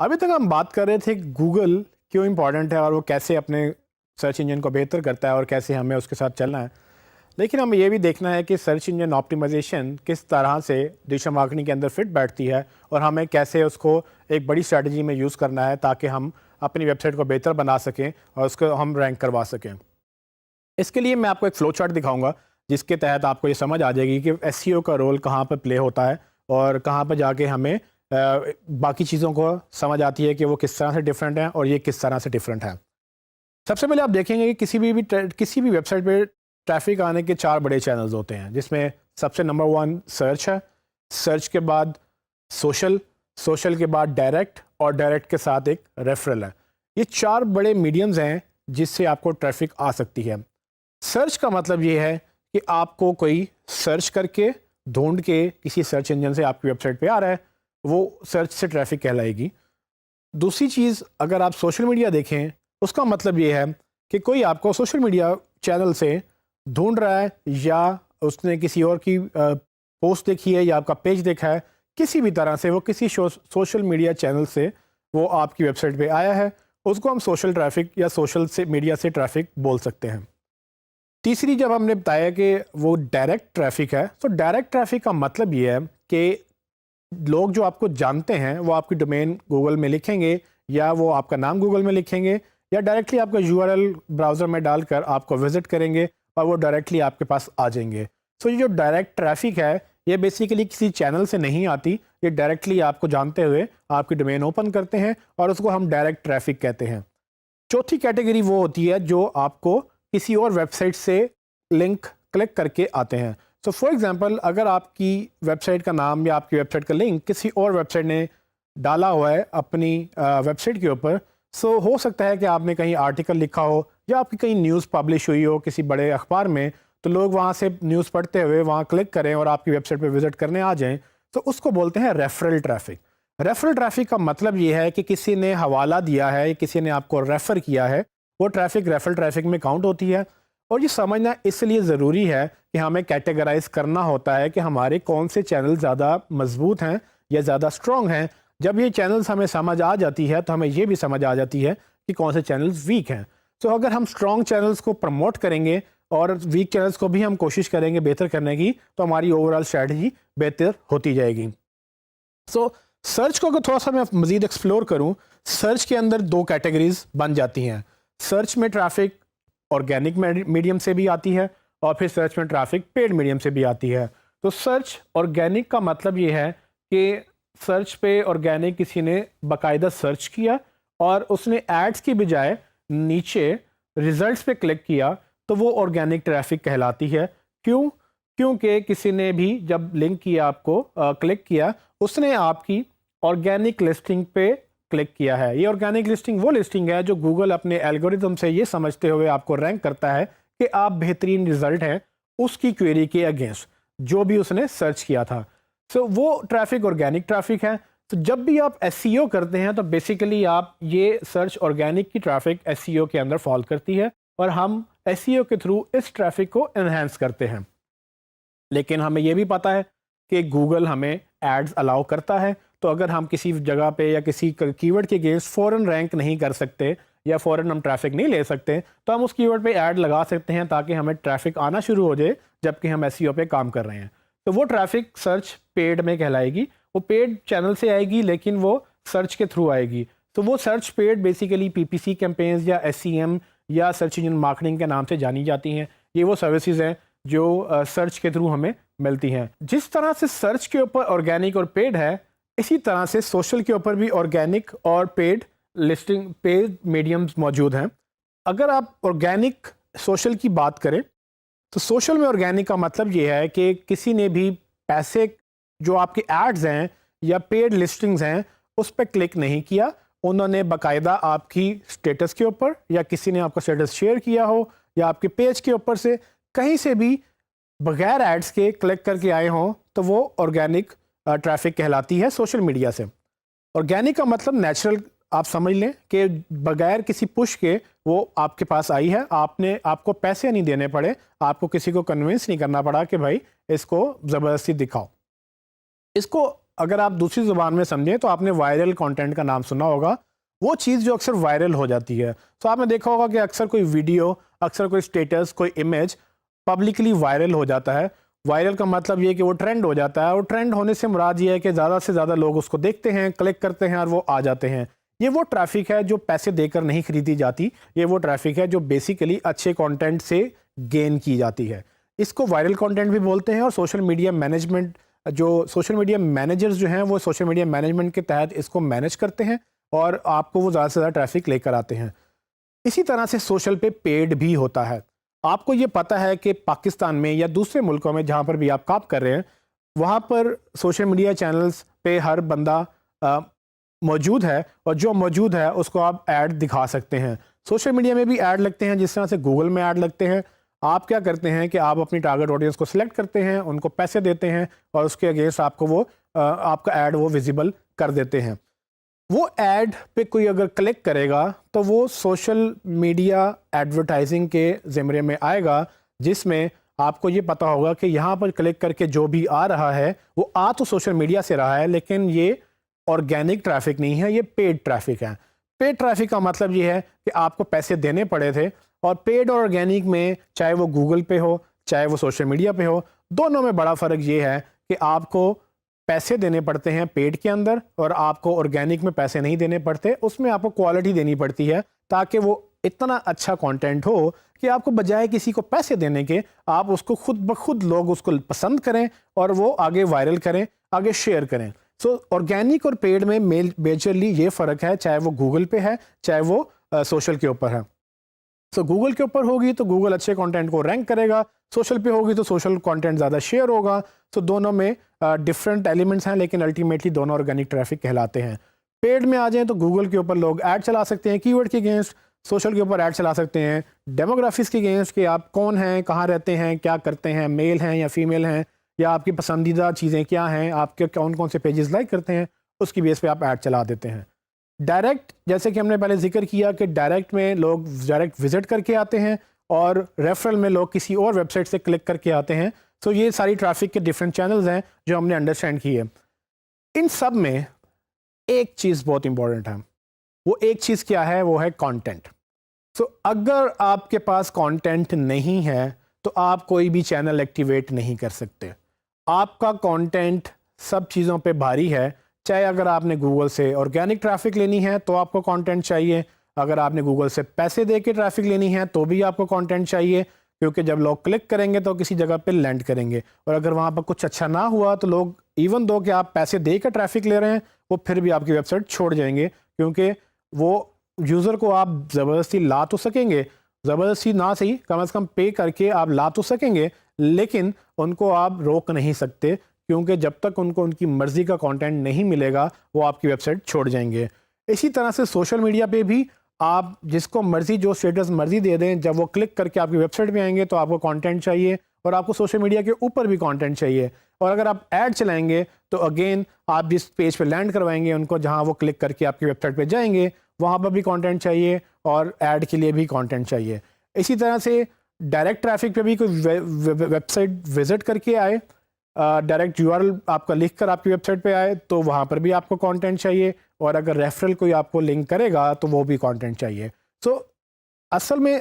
अभी तक हम बात कर रहे थे गूगल क्यों इम्पॉर्टेंट है और वो कैसे अपने सर्च इंजन को बेहतर करता है और कैसे हमें उसके साथ चलना है। लेकिन हमें ये भी देखना है कि सर्च इंजन ऑप्टिमाइजेशन किस तरह से डिजिटल मार्केटिंग के अंदर फिट बैठती है और हमें कैसे उसको एक बड़ी स्ट्रैटेजी में यूज़ करना है ताकि हम अपनी वेबसाइट को बेहतर बना सकें और उसको हम रैंक करवा सकें। इसके लिए मैं आपको एक फ्लो चार्ट दिखाऊंगा जिसके तहत आपको ये समझ आ जाएगी कि एसईओ का रोल कहाँ पर प्ले होता है और कहाँ पर जाके हमें बाकी चीज़ों को समझ आती है कि वो किस तरह से डिफरेंट है और ये किस तरह से डिफरेंट है। सबसे पहले आप देखेंगे कि किसी भी वेबसाइट पे ट्रैफिक आने के 4 बड़े चैनल्स होते हैं, जिसमें सबसे नंबर 1 सर्च है, सर्च के बाद सोशल, सोशल के बाद डायरेक्ट और डायरेक्ट के साथ एक रेफरल है। ये 4 बड़े मीडियम्स हैं जिससे आपको ट्रैफिक आ सकती है। सर्च का मतलब ये है कि आपको कोई सर्च करके ढूंढ के किसी सर्च इंजन से आपकी वेबसाइट पे आ रहा है, वो सर्च से ट्रैफिक कहलाएगी। दूसरी चीज़, अगर आप सोशल मीडिया देखें, उसका मतलब ये है कि कोई आपको सोशल मीडिया चैनल से ढूंढ रहा है या उसने किसी और की पोस्ट देखी है या आपका पेज देखा है, किसी भी तरह से वो किसी सोशल मीडिया चैनल से वो आपकी वेबसाइट पे आया है, उसको हम सोशल ट्रैफिक या सोशल से मीडिया से ट्रैफिक बोल सकते हैं। तीसरी, जब हमने बताया कि वो डायरेक्ट ट्रैफिक है, तो डायरेक्ट ट्रैफिक का मतलब ये है कि लोग जो आपको जानते हैं वो आपकी डोमेन गूगल में लिखेंगे या वो आपका नाम गूगल में लिखेंगे या डायरेक्टली आपका यूआरएल ब्राउज़र में डालकर आपको विजिट करेंगे और वो डायरेक्टली आपके पास आ जाएंगे। सो ये जो डायरेक्ट ट्रैफिक है ये बेसिकली किसी चैनल से नहीं आती, ये डायरेक्टली आपको जानते हुए आपकी डोमेन ओपन करते हैं और उसको हम डायरेक्ट ट्रैफिक कहते हैं। चौथी कैटेगरी वो होती है जो आपको किसी और वेबसाइट से लिंक क्लिक करके आते हैं। सो फॉर एग्जांपल, अगर आपकी वेबसाइट का नाम या आपकी वेबसाइट का लिंक किसी और वेबसाइट ने डाला हुआ है अपनी वेबसाइट के ऊपर, सो हो सकता है कि आपने कहीं आर्टिकल लिखा हो या आपकी कहीं न्यूज़ पब्लिश हुई हो किसी बड़े अखबार में, तो लोग वहाँ से न्यूज़ पढ़ते हुए वहाँ क्लिक करें और आपकी वेबसाइट पर विजिट करने आ जाएँ, तो उसको बोलते हैं रेफरल ट्रैफिक। रेफरल ट्रैफिक का मतलब ये है कि किसी ने हवाला दिया है, किसी ने आपको रेफ़र किया है, वो ट्रैफिक रेफरल ट्रैफिक में काउंट होती है। और ये समझना इसलिए ज़रूरी है कि हमें कैटेगराइज करना होता है कि हमारे कौन से चैनल ज़्यादा मजबूत हैं या ज़्यादा स्ट्रॉन्ग हैं। जब ये चैनल्स हमें समझ आ जाती है तो हमें ये भी समझ आ जाती है कि कौन से चैनल्स वीक हैं। तो अगर हम स्ट्रॉन्ग चैनल्स को प्रमोट करेंगे और वीक चैनल्स को भी हम कोशिश करेंगे बेहतर करने की, तो हमारी ओवरऑल स्ट्रैटेजी बेहतर होती जाएगी। सो सर्च को अगर थोड़ा सा मैं मज़ीद एक्सप्लोर करूँ, सर्च के अंदर 2 कैटेगरीज बन जाती हैं। सर्च में ट्रैफिक ऑर्गेनिक मीडियम से भी आती है और फिर सर्च में ट्रैफिक पेड मीडियम से भी आती है। तो सर्च ऑर्गेनिक का मतलब ये है कि सर्च पे ऑर्गेनिक किसी ने बाकायदा सर्च किया और उसने एड्स की बजाय नीचे रिजल्ट्स पे क्लिक किया, तो वो ऑर्गेनिक ट्रैफिक कहलाती है। क्यों? क्योंकि किसी ने भी जब लिंक किया, आपको क्लिक किया, उसने आपकी ऑर्गेनिक लिस्टिंग पे क्लिक किया है। ये ऑर्गेनिक लिस्टिंग वो लिस्टिंग है जो गूगल अपने एल्गोरिथम से ये समझते हुए आपको रैंक करता है कि आप बेहतरीन रिजल्ट हैं उसकी क्वेरी के अगेंस्ट जो भी उसने सर्च किया था। सो वो ट्रैफिक ऑर्गेनिक ट्रैफिक है। तो जब भी आप एसईओ करते हैं तो बेसिकली आप ये सर्च ऑर्गेनिक की ट्रैफिक एसईओ के अंदर फॉल करती है और हम एसईओ के थ्रू इस ट्रैफिक को एनहांस करते हैं। लेकिन हमें यह भी पता है कि गूगल हमें एड्स अलाउ करता है, तो अगर हम किसी जगह पे या किसी कीवर्ड के अगेंस्ट फ़ौरन रैंक नहीं कर सकते या फ़ौरन हम ट्रैफिक नहीं ले सकते, तो हम उस कीवर्ड पे ऐड लगा सकते हैं ताकि हमें ट्रैफिक आना शुरू हो जाए जबकि हम एसईओ पे काम कर रहे हैं। तो वो ट्रैफिक सर्च पेड में कहलाएगी। वो पेड चैनल से आएगी लेकिन वो सर्च के थ्रू आएगी। तो वो search paid basically PPC campaigns या एसईएम या सर्च इंजन मार्केटिंग के नाम से जानी जाती हैं। ये वो सर्विसेज हैं जो सर्च के थ्रू हमें मिलती हैं। जिस तरह से सर्च के ऊपर ऑर्गेनिक और पेड है, इसी तरह से सोशल के ऊपर भी ऑर्गेनिक और पेड लिस्टिंग पेड मीडियम्स मौजूद हैं। अगर आप ऑर्गेनिक सोशल की बात करें तो सोशल में ऑर्गेनिक का मतलब ये है कि किसी ने भी पैसे जो आपके एड्स हैं या पेड लिस्टिंग्स हैं उस पर क्लिक नहीं किया, उन्होंने बाकायदा आपकी स्टेटस के ऊपर या किसी ने आपका स्टेटस शेयर किया हो या आपके पेज के ऊपर से कहीं से भी बगैर एड्स के क्लिक करके आए हों, तो वो ऑर्गेनिक ट्रैफिक कहलाती है सोशल मीडिया से। ऑर्गेनिक का मतलब नेचुरल, आप समझ लें कि बगैर किसी पुश के वो आपके पास आई है, आपको पैसे नहीं देने पड़े, आपको किसी को कन्विंस नहीं करना पड़ा कि भाई इसको ज़बरदस्ती दिखाओ। इसको اگر آپ دوسری زبان میں سمجھیں تو آپ نے وائرل کانٹینٹ کا نام سنا ہوگا، وہ چیز جو اکثر وائرل ہو جاتی ہے. تو آپ نے دیکھا ہوگا کہ اکثر کوئی ویڈیو، اکثر کوئی اسٹیٹس، کوئی امیج پبلکلی وائرل ہو جاتا ہے. وائرل کا مطلب یہ کہ وہ ٹرینڈ ہو جاتا ہے، اور ٹرینڈ ہونے سے مراد یہ ہے کہ زیادہ سے زیادہ لوگ اس کو دیکھتے ہیں، کلک کرتے ہیں اور وہ آ جاتے ہیں. یہ وہ ٹریفک ہے جو پیسے دے کر نہیں خریدی جاتی، یہ وہ ٹریفک ہے جو بیسیکلی اچھے کانٹینٹ سے گین کی جاتی ہے. اس کو وائرل کانٹینٹ بھی بولتے ہیں، اور سوشل میڈیا مینجمنٹ، جو سوشل میڈیا مینیجرز جو ہیں وہ سوشل میڈیا مینجمنٹ کے تحت اس کو مینیج کرتے ہیں اور آپ کو وہ زیادہ سے زیادہ ٹریفک لے کر آتے ہیں. اسی طرح سے سوشل پہ پیڈ بھی ہوتا ہے. آپ کو یہ پتہ ہے کہ پاکستان میں یا دوسرے ملکوں میں جہاں پر بھی آپ کام کر رہے ہیں، وہاں پر سوشل میڈیا چینلز پہ ہر بندہ موجود ہے، اور جو موجود ہے اس کو آپ ایڈ دکھا سکتے ہیں. سوشل میڈیا میں بھی ایڈ لگتے ہیں، جس طرح سے گوگل میں ایڈ لگتے ہیں. آپ کیا کرتے ہیں کہ آپ اپنی ٹارگٹ آڈینس کو سلیکٹ کرتے ہیں، ان کو پیسے دیتے ہیں، اور اس کے اگینسٹ آپ کو وہ آپ کا ایڈ وہ ویزیبل کر دیتے ہیں. وہ ایڈ پہ کوئی اگر کلک کرے گا تو وہ سوشل میڈیا ایڈورٹائزنگ کے زمرے میں آئے گا، جس میں آپ کو یہ پتہ ہوگا کہ یہاں پر کلک کر کے جو بھی آ رہا ہے وہ آ تو سوشل میڈیا سے رہا ہے، لیکن یہ آرگینک ٹریفک نہیں ہے، یہ پیڈ ٹریفک ہے. پیڈ ٹریفک کا مطلب یہ ہے کہ آپ کو پیسے دینے پڑے تھے، اور پیڈ اور آرگینک میں چاہے وہ گوگل پہ ہو چاہے وہ سوشل میڈیا پہ ہو، دونوں میں بڑا فرق یہ ہے کہ آپ کو پیسے دینے پڑتے ہیں پیڈ کے اندر، اور آپ کو آرگینک میں پیسے نہیں دینے پڑتے. اس میں آپ کو کوالٹی دینی پڑتی ہے تاکہ وہ اتنا اچھا کانٹینٹ ہو کہ آپ کو بجائے کسی کو پیسے دینے کے، آپ اس کو خود بخود لوگ اس کو پسند کریں اور وہ آگے وائرل کریں، آگے شیئر کریں. سو آرگینک اور پیڈ میں میجرلی یہ فرق ہے، چاہے وہ گوگل پہ ہے چاہے وہ سوشل کے اوپر ہے. سو گوگل کے اوپر ہوگی تو گوگل اچھے کانٹینٹ کو رینک کرے گا، سوشل پہ ہوگی تو سوشل کانٹینٹ زیادہ شیئر ہوگا. سو دونوں میں ڈفرینٹ ایلیمنٹس ہیں، لیکن الٹیمیٹلی دونوں آرگینک ٹریفک کہلاتے ہیں. پیڈ میں آ جائیں تو گوگل کے اوپر لوگ ایڈ چلا سکتے ہیں کی ورڈ کے اگینسٹ، سوشل کے اوپر ایڈ چلا سکتے ہیں ڈیموگرافیز کے اگینسٹ کہ آپ کون ہیں، کہاں رہتے ہیں، کیا کرتے ہیں، میل ہیں یا فیمیل ہیں، یا آپ کی پسندیدہ چیزیں کیا ہیں، آپ کے کون کون سے پیجز لائک کرتے ہیں، اس کی بیس پہ آپ ایڈ چلا دیتے ہیں. ڈائریکٹ، جیسے کہ ہم نے پہلے ذکر کیا کہ ڈائریکٹ میں لوگ ڈائریکٹ وزٹ کر کے آتے ہیں، اور ریفرل میں لوگ کسی اور ویب سائٹ سے کلک کر کے آتے ہیں. سو یہ ساری ٹریفک کے ڈفرینٹ چینلز ہیں جو ہم نے انڈرسٹینڈ کی ہے. ان سب میں ایک چیز بہت امپورٹنٹ ہے. وہ ایک چیز کیا ہے؟ وہ ہے کانٹینٹ. سو اگر آپ کے پاس کانٹینٹ نہیں ہے تو آپ کوئی بھی چینل ایکٹیویٹ نہیں کر سکتے. آپ کا کانٹینٹ سب چیزوں پہ بھاری ہے. چاہے اگر آپ نے گوگل سے آرگینک ٹریفک لینی ہے تو آپ کو کانٹینٹ چاہیے، اگر آپ نے گوگل سے پیسے دے کے ٹریفک لینی ہے تو بھی آپ کو کانٹینٹ چاہیے، کیونکہ جب لوگ کلک کریں گے تو کسی جگہ پہ لینڈ کریں گے، اور اگر وہاں پر کچھ اچھا نہ ہوا تو لوگ ایون دو کہ آپ پیسے دے کر ٹریفک لے رہے ہیں، وہ پھر بھی آپ کی ویب سائٹ چھوڑ جائیں گے، کیونکہ وہ یوزر کو آپ زبردستی لا تو سکیں گے، زبردستی نہ صحیح، کم از کم پے کر کے آپ لا تو سکیں گے، لیکن ان کو آپ روک نہیں سکتے، کیونکہ جب تک ان کو ان کی مرضی کا کانٹینٹ نہیں ملے گا وہ آپ کی ویب سائٹ چھوڑ جائیں گے. اسی طرح سے سوشل میڈیا پہ بھی آپ جس کو مرضی جو اسٹیٹس مرضی دے دیں، جب وہ کلک کر کے آپ کی ویب سائٹ پہ آئیں گے تو آپ کو کانٹینٹ چاہیے، اور آپ کو سوشل میڈیا کے اوپر بھی کانٹینٹ چاہیے. اور اگر آپ ایڈ چلائیں گے تو اگین آپ جس پیج پہ لینڈ کروائیں گے ان کو، جہاں وہ کلک کر کے آپ کی ویب سائٹ پہ جائیں گے، وہاں پر بھی کانٹینٹ چاہیے، اور ایڈ کے لیے بھی کانٹینٹ چاہیے. اسی طرح سے ڈائریکٹ ٹریفک پہ بھی کوئی ویب سائٹ وزٹ کر کے آئے، ڈائریکٹ یو آر ایل آپ کا لکھ کر آپ کی ویب سائٹ پہ آئے تو وہاں پر بھی آپ کو کانٹینٹ چاہیے، اور اگر ریفرل کوئی آپ کو لنک کرے گا تو وہ بھی کانٹینٹ چاہیے. سو اصل میں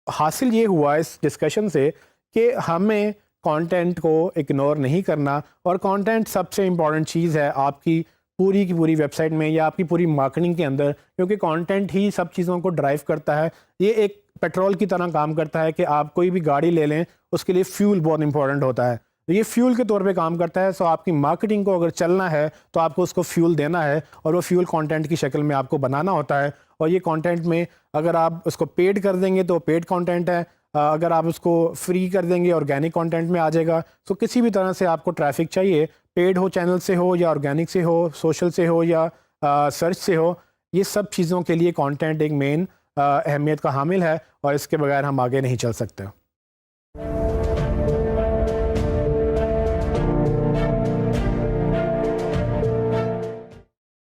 حاصل یہ ہوا اس ڈسکشن سے کہ ہمیں کانٹینٹ کو اگنور نہیں کرنا، اور کانٹینٹ سب سے امپورٹنٹ چیز ہے آپ کی پوری کی پوری ویب سائٹ میں یا آپ کی پوری مارکیٹنگ کے اندر، کیونکہ کانٹینٹ ہی سب چیزوں کو ڈرائیو کرتا ہے. یہ ایک پیٹرول کی طرح کام کرتا ہے کہ آپ کوئی بھی گاڑی لے لیں، اس کے لیے فیول بہت امپورٹنٹ ہوتا ہے، یہ فیول کے طور پہ کام کرتا ہے. سو آپ کی مارکیٹنگ کو اگر چلنا ہے تو آپ کو اس کو فیول دینا ہے، اور وہ فیول کانٹینٹ کی شکل میں آپ کو بنانا ہوتا ہے. اور یہ کانٹینٹ میں اگر آپ اس کو پیڈ کر دیں گے تو پیڈ کانٹینٹ ہے، اگر آپ اس کو فری کر دیں گے آرگینک کانٹینٹ میں آ جائے گا. سو کسی بھی طرح سے آپ کو ٹریفک چاہیے، پیڈ ہو چینل سے ہو یا آرگینک سے ہو، سوشل سے ہو یا سرچ سے ہو، یہ سب چیزوں کے لیے کانٹینٹ ایک مین اہمیت کا حامل ہے، اور اس کے بغیر ہم آگے نہیں چل سکتے.